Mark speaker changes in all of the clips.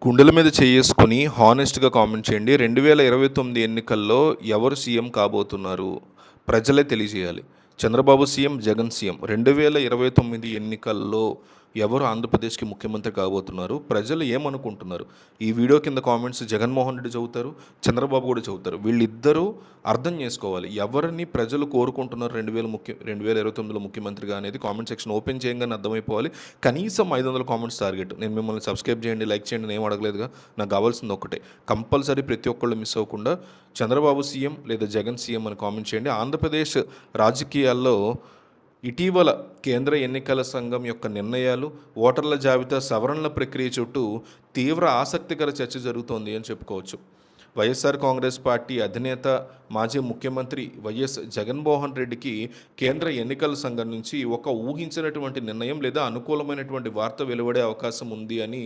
Speaker 1: గుండెల మీద చేసుకుని హానెస్ట్‌గా కామెంట్ చేయండి. 2029 ఎన్నికల్లో ఎవరు సీఎం కాబోతున్నారు? ప్రజలే తెలియజేయాలి. Chandrababu CM, Jagan CM. 2029 ఎన్నికల్లో ఎవరు ఆంధ్రప్రదేశ్‌కి ముఖ్యమంత్రి కాబోతున్నారు? ప్రజలు ఏమనుకుంటున్నారు? ఈ వీడియో కింద కామెంట్స్ జగన్మోహన్ రెడ్డి చెబుతారు, చంద్రబాబు కూడా చెబుతారు. వీళ్ళిద్దరూ అర్థం చేసుకోవాలి. ఎవరిని ప్రజలు కోరుకుంటున్నారు 2029లో ముఖ్యమంత్రిగా అనేది కామెంట్ సెక్షన్ ఓపెన్ చేయంగానే అర్థమైపోవాలి. కనీసం 500 కామెంట్స్ టార్గెట్. నేను మిమ్మల్ని సబ్స్క్రైబ్ చేయండి, లైక్ చేయండి, నేను ఏం అడగలేదుగా. నాకు కావాల్సింది ఒక్కటే, కంపల్సరీ ప్రతి ఒక్కళ్ళు మిస్ అవ్వకుండా చంద్రబాబు సీఎం లేదా జగన్ సీఎం అని కామెంట్ చేయండి. ఆంధ్రప్రదేశ్ రాజకీయాల్లో ఇటీవల కేంద్ర ఎన్నికల సంఘం యొక్క నిర్ణయాలు, ఓటర్ల జాబితా సవరణల ప్రక్రియ చుట్టూ తీవ్ర ఆసక్తికర చర్చ జరుగుతోంది అని చెప్పుకోవచ్చు. వైఎస్ఆర్ కాంగ్రెస్ పార్టీ అధినేత, మాజీ ముఖ్యమంత్రి వైఎస్ జగన్మోహన్ రెడ్డికి కేంద్ర ఎన్నికల సంఘం నుంచి ఒక ఊహించినటువంటి నిర్ణయం లేదా అనుకూలమైనటువంటి వార్త వెలువడే అవకాశం ఉంది అని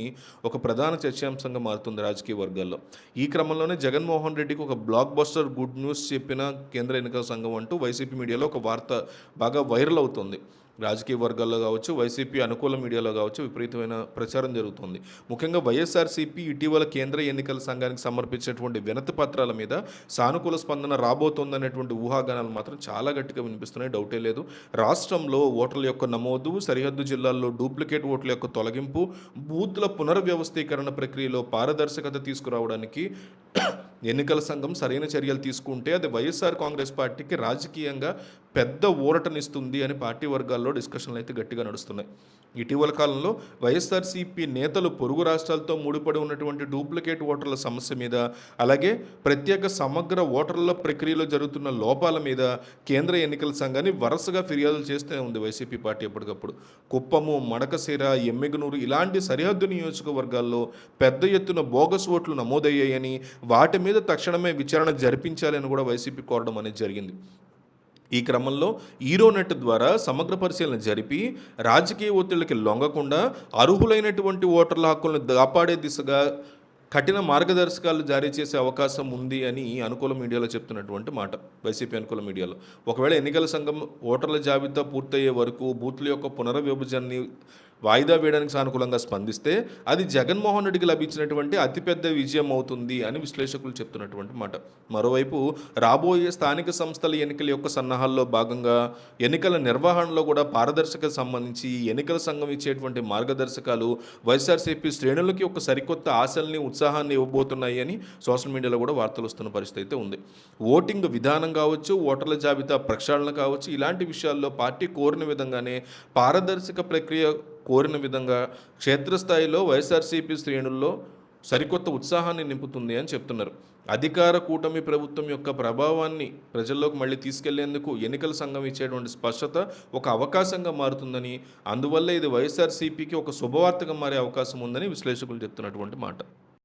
Speaker 1: ఒక ప్రధాన చర్చాంశంగా మారుతుంది రాజకీయ వర్గాల్లో. ఈ క్రమంలోనే జగన్మోహన్ రెడ్డికి ఒక బ్లాక్ బస్టర్ గుడ్ న్యూస్ చెప్పిన కేంద్ర ఎన్నికల సంఘం అంటూ వైసీపీ మీడియాలో ఒక వార్త బాగా వైరల్ అవుతుంది. రాజకీయ వర్గాల్లో కావచ్చు, వైసీపీ అనుకూల మీడియాలో కావచ్చు విపరీతమైన ప్రచారం జరుగుతుంది. ముఖ్యంగా వైఎస్ఆర్సీపీ ఇటీవల కేంద్ర ఎన్నికల సంఘానికి సమర్పించినటువంటి వినతి పత్రాల మీద సానుకూల స్పందన రాబోతోందనేటువంటి ఊహాగానాలు మాత్రం చాలా గట్టిగా వినిపిస్తున్నాయి, డౌటే లేదు. రాష్ట్రంలో ఓటర్ల యొక్క నమోదు, సరిహద్దు జిల్లాల్లో డూప్లికేట్ ఓట్ల యొక్క తొలగింపు, బూత్ల పునర్వ్యవస్థీకరణ ప్రక్రియలో పారదర్శకత తీసుకురావడానికి ఎన్నికల సంఘం సరైన చర్యలు తీసుకుంటే అది వైఎస్ఆర్ కాంగ్రెస్ పార్టీకి రాజకీయంగా పెద్ద ఊరటనిస్తుంది అని పార్టీ వర్గాల్లో డిస్కషన్లు అయితే గట్టిగా నడుస్తున్నాయి. ఇటీవల కాలంలో వైఎస్ఆర్సీపీ నేతలు పొరుగు రాష్ట్రాలతో ముడిపడి ఉన్నటువంటి డూప్లికేట్ ఓటర్ల సమస్య మీద, అలాగే ప్రత్యేక సమగ్ర ఓటర్ల ప్రక్రియలో జరుగుతున్న లోపాల మీద కేంద్ర ఎన్నికల సంఘాన్ని వరుసగా ఫిర్యాదులు చేస్తూనే ఉంది వైసీపీ పార్టీ ఎప్పటికప్పుడు. కుప్పము, మడకశిర, ఎమ్మిగనూరు ఇలాంటి సరిహద్దు నియోజకవర్గాల్లో పెద్ద ఎత్తున బోగస్ ఓట్లు నమోదయ్యాయని, వాటి మీద తక్షణమే విచారణ జరిపించాలని కూడా వైసీపీ కోరడం అనేది జరిగింది. ఈ క్రమంలో ఈరోనెట్ ద్వారా సమగ్ర పరిశీలన జరిపి రాజకీయ ఒత్తిళ్లకి లొంగకుండా అర్హులైనటువంటి ఓటర్ల హక్కులను కాపాడే దిశగా కఠిన మార్గదర్శకాలు జారీ చేసే అవకాశం ఉంది అని అనుకూల మీడియాలో చెప్తున్నటువంటి మాట, వైసీపీ అనుకూల మీడియాలో. ఒకవేళ ఎన్నికల సంఘం ఓటర్ల జాబితా పూర్తయ్యే వరకు బూత్ల యొక్క పునర్విభజనని వాయిదా వేయడానికి సానుకూలంగా స్పందిస్తే అది జగన్మోహన్ రెడ్డికి లభించినటువంటి అతిపెద్ద విజయం అవుతుంది అని విశ్లేషకులు చెప్తున్నటువంటి మాట. మరోవైపు రాబోయే స్థానిక సంస్థల ఎన్నికల యొక్క సన్నాహాల్లో భాగంగా ఎన్నికల నిర్వహణలో కూడా పారదర్శకత సంబంధించి ఎన్నికల సంఘం ఇచ్చేటువంటి మార్గదర్శకాలు వైఎస్ఆర్సీపీ శ్రేణులకి ఒక సరికొత్త ఆశల్ని, ఉత్సాహాన్ని ఇవ్వబోతున్నాయి అని సోషల్ మీడియాలో కూడా వార్తలు వస్తున్న పరిస్థితి అయితే ఉంది. ఓటింగ్ విధానం కావచ్చు, ఓటర్ల జాబితా ప్రక్షాళన కావచ్చు, ఇలాంటి విషయాల్లో పార్టీ కోరిన విధంగానే పారదర్శక ప్రక్రియ కోరిన విధంగా క్షేత్రస్థాయిలో వైఎస్ఆర్సీపీ శ్రేణుల్లో సరికొత్త ఉత్సాహాన్ని నింపుతుంది అని చెప్తున్నారు. అధికార కూటమి ప్రభుత్వం యొక్క ప్రభావాన్ని ప్రజల్లోకి మళ్ళీ తీసుకెళ్లేందుకు ఎన్నికల సంఘం ఇచ్చేటువంటి స్పష్టత ఒక అవకాశంగా మారుతుందని, అందువల్ల ఇది వైఎస్ఆర్సీపీకి ఒక శుభవార్తగా మారే అవకాశం ఉందని విశ్లేషకులు చెప్తున్నటువంటి మాట.